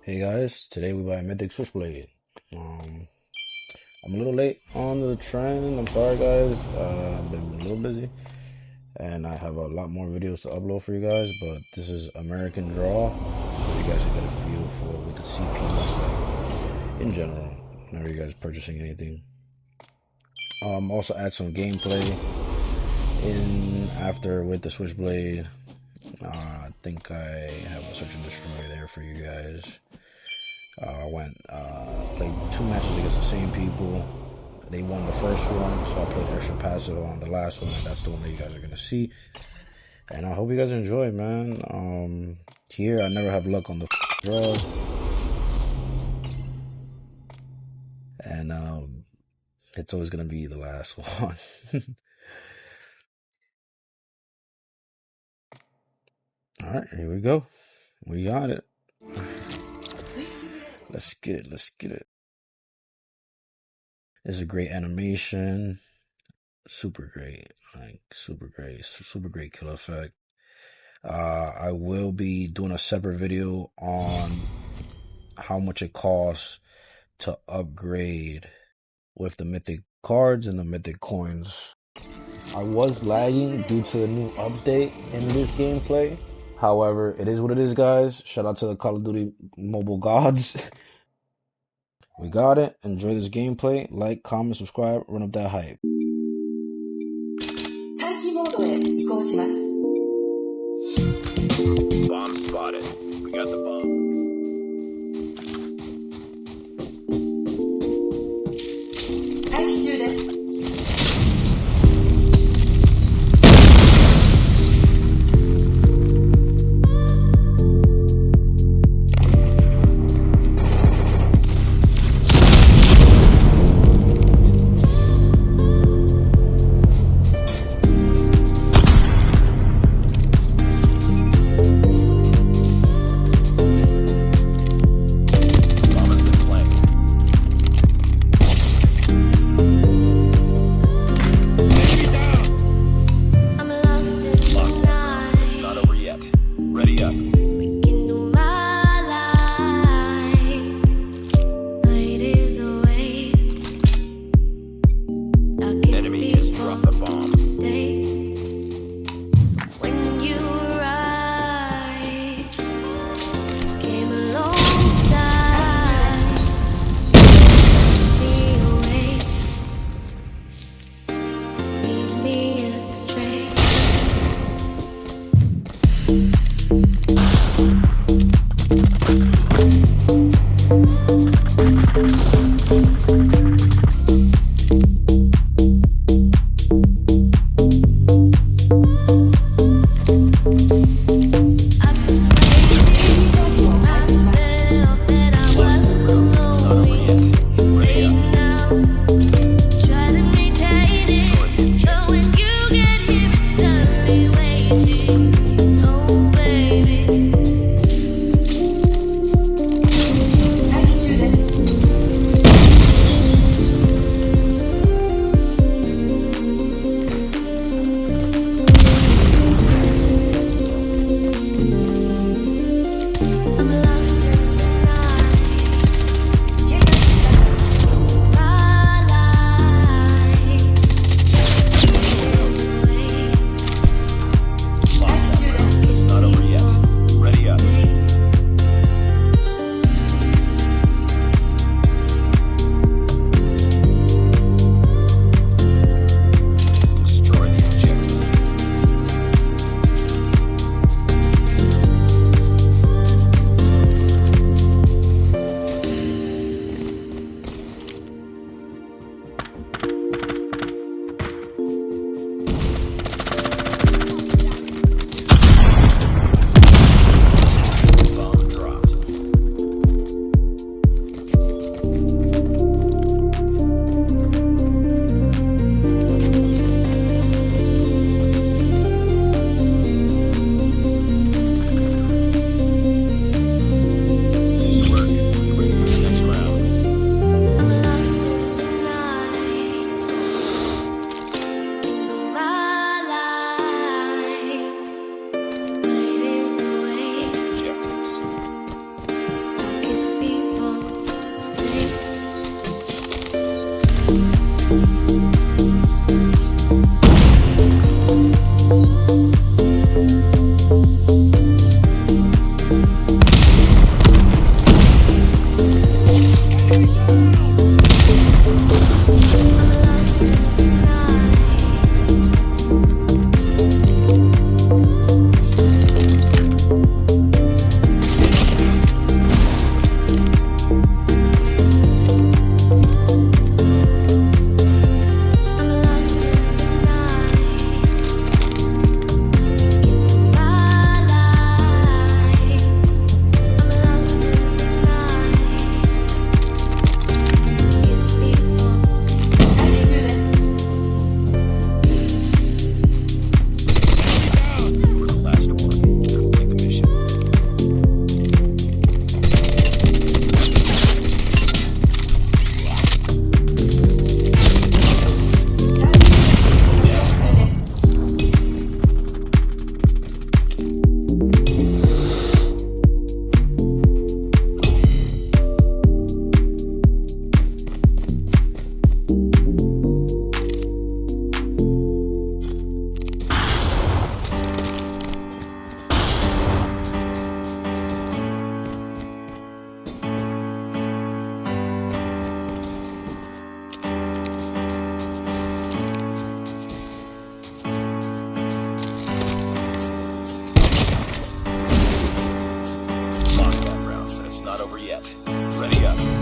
Hey guys, today we buy Mythic Switchblade. I'm a little late on the trend. I'm sorry guys. I've been a little busy, and I have a lot more videos to upload for you guys. But this is American Draw, so you guys can get a feel for what the CP looks like in general. Whenever you guys purchasing anything, also add some gameplay in after with the Switchblade. I think I have a search and destroy there for you guys. I played 2 matches against the same people. They won the first one, so I played extra passive on the last one, and that's the one that you guys are gonna see. And I hope you guys enjoy, man. Here I never have luck on the draws, and it's always gonna be the last one. All right, here we go. We got it. Let's get it. Let's get it. It's a great animation. Super great. Like, super great. Super great kill effect. I will be doing a separate video on how much it costs to upgrade with the Mythic cards and the Mythic coins. I was lagging due to the new update in this gameplay. However, it is what it is, guys. Shout out to the Call of Duty mobile gods. We got it. Enjoy this gameplay. Like, comment, subscribe, run up that hype. Bomb spotted. We got the bomb. yet. Ready up.